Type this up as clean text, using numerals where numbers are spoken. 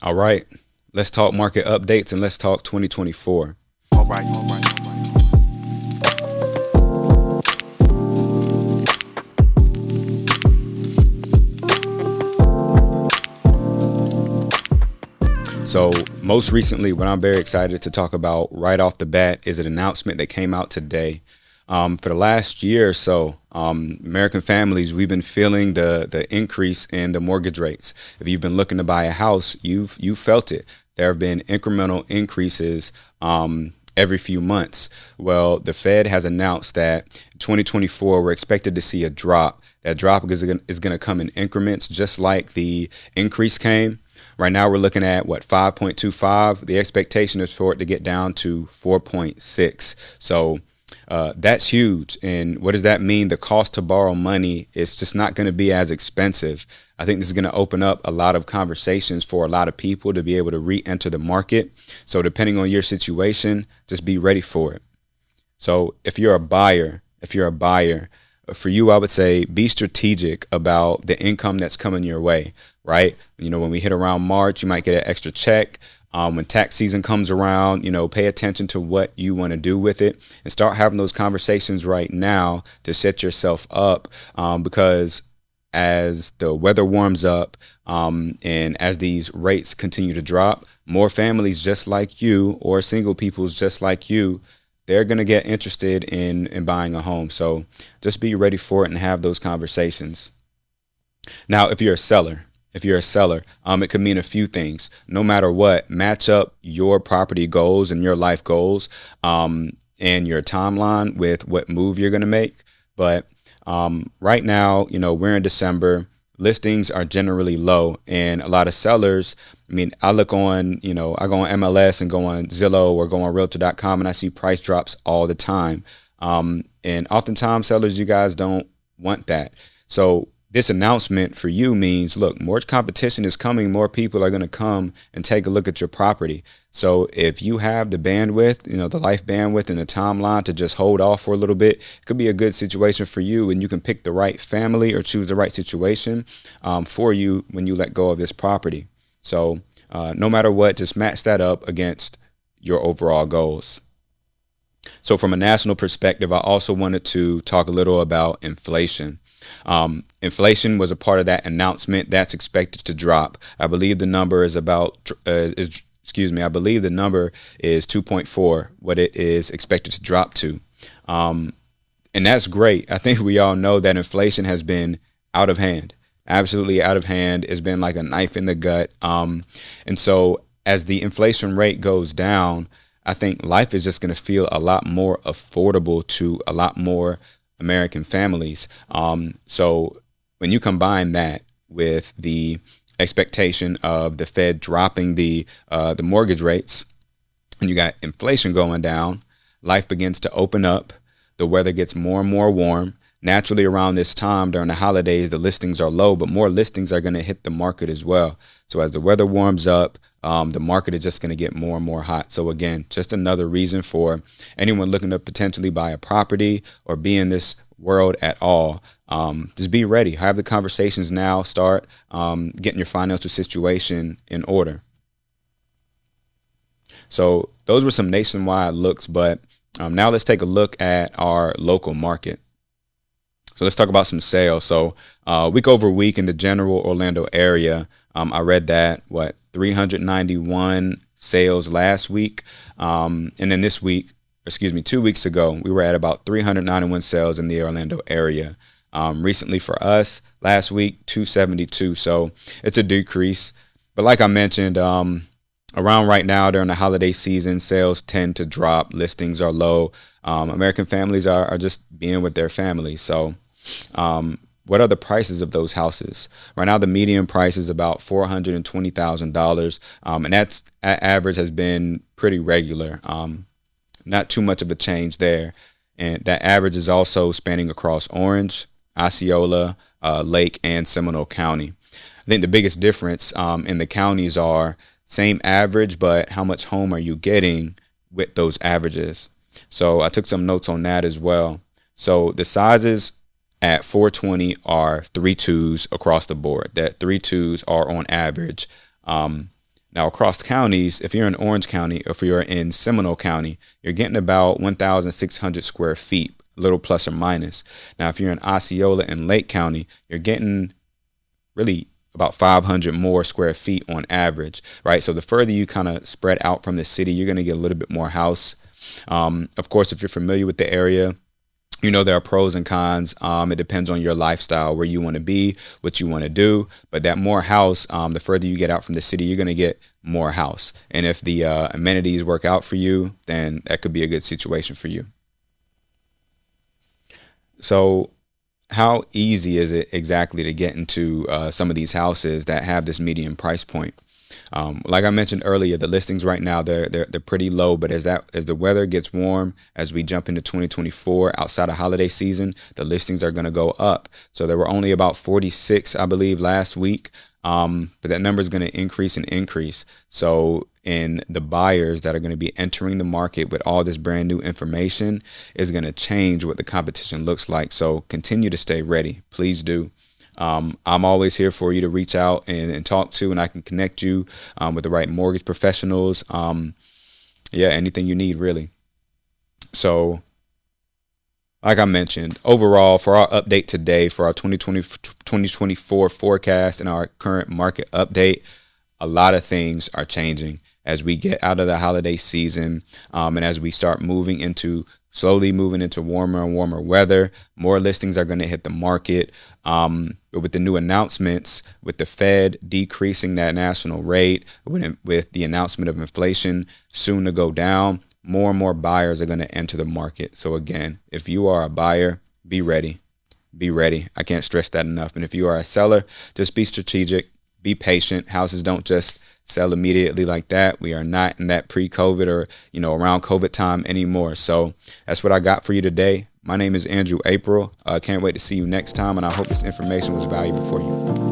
All right, let's talk market updates and let's talk 2024. All right, all right, all right. So most recently, what I'm very excited to talk about right off the bat is an announcement that came out today. For the last year or so, American families, we've been feeling the increase in the mortgage rates. If you've been looking to buy a house, you've felt it. There have been incremental increases every few months. Well, the Fed has announced that 2024, we're expected to see a drop. That drop is going to come in increments, just like the increase came. Right now, we're looking at 5.25. The expectation is for it to get down to 4.6. So that's huge. And what does that mean? The cost to borrow money is just not going to be as expensive. I think this is going to open up a lot of conversations for a lot of people to be able to re-enter the market. So depending on your situation, just be ready for it. So if you're a buyer, for you, I would say be strategic about the income that's coming your way, right? When we hit around March, you might get an extra check. When tax season comes around, pay attention to what you want to do with it and start having those conversations right now to set yourself up, because as the weather warms up, and as these rates continue to drop, more families just like you or single peoples just like you, they're going to get interested in buying a home. So just be ready for it and have those conversations. Now, if you're a seller, it could mean a few things. No matter what, match up your property goals and your life goals, and your timeline with what move you're going to make. But right now, we're in December. Listings are generally low, and a lot of sellers, I look on, I go on MLS and go on Zillow or go on Realtor.com, and I see price drops all the time. And oftentimes sellers, you guys don't want that. So this announcement for you means, look, more competition is coming. More people are going to come and take a look at your property. So if you have the bandwidth, the life bandwidth and the timeline to just hold off for a little bit, it could be a good situation for you, and you can pick the right family or choose the right situation for you when you let go of this property. So no matter what, just match that up against your overall goals. So from a national perspective, I also wanted to talk a little about inflation. Inflation was a part of that announcement. That's expected to drop. I believe the number is I believe the number is 2.4, what it is expected to drop to. And that's great. I think we all know that inflation has been out of hand, absolutely out of hand. It's been like a knife in the gut. And so as the inflation rate goes down, I think life is just going to feel a lot more affordable to a lot more American families. So when you combine that with the expectation of the Fed dropping the mortgage rates, and you got inflation going down, life begins to open up. The weather gets more and more warm. Naturally, around this time during the holidays, the listings are low, but more listings are going to hit the market as well. So as the weather warms up, the market is just going to get more and more hot. So again, just another reason for anyone looking to potentially buy a property or be in this world at all. Just be ready. Have the conversations now. Start getting your financial situation in order. So those were some nationwide looks, but now let's take a look at our local market. So let's talk about some sales. So week over week in the general Orlando area, I read that 391 sales last week. And then this week, 2 weeks ago, we were at about 391 sales in the Orlando area. Recently for us, last week, 272. So it's a decrease. But like I mentioned, around right now during the holiday season, sales tend to drop. Listings are low. American families are just being with their families. So what are the prices of those houses? Right now, the median price is about $420,000. And that average has been pretty regular. Not too much of a change there. And that average is also spanning across Orange, Osceola, Lake, and Seminole County. I think the biggest difference in the counties are same average, but how much home are you getting with those averages? So I took some notes on that as well. So the sizes at 420 are 3.2s across the board. That 3.2s are on average. Now, across counties, if you're in Orange County, if you're in Seminole County, you're getting about 1,600 square feet, a little plus or minus. Now, if you're in Osceola and Lake County, you're getting really about 500 more square feet on average, right? So the further you kind of spread out from the city, you're going to get a little bit more house. Of course, if you're familiar with the area, you know there are pros and cons. It depends on your lifestyle, where you want to be, what you want to do. But that more house, the further you get out from the city, you're going to get more house. And if the amenities work out for you, then that could be a good situation for you. So how easy is it exactly to get into some of these houses that have this median price point? Like I mentioned earlier, the listings right now they're pretty low, but as the weather gets warm, as we jump into 2024 outside of holiday season, the listings are going to go up. So there were only about 46, I believe, last week, but that number is going to increase and increase. So in the buyers that are going to be entering the market with all this brand new information is going to change what the competition looks like. So continue to stay ready. Please do. I'm always here for you to reach out and talk to, and I can connect you with the right mortgage professionals. Yeah, anything you need, really. So, like I mentioned, overall, for our update today, for our 2024 forecast and our current market update, a lot of things are changing as we get out of the holiday season, and as we start slowly moving into warmer and warmer weather. More listings are going to hit the market. But with the new announcements, with the Fed decreasing that national rate, with the announcement of inflation soon to go down, more and more buyers are going to enter the market. So again, if you are a buyer, be ready. Be ready. I can't stress that enough. And if you are a seller, just be strategic, be patient. Houses don't just sell immediately like that. We are not in that pre-COVID or, around COVID time anymore. So that's what I got for you today. My name is Andrew April. I can't wait to see you next time, and I hope this information was valuable for you.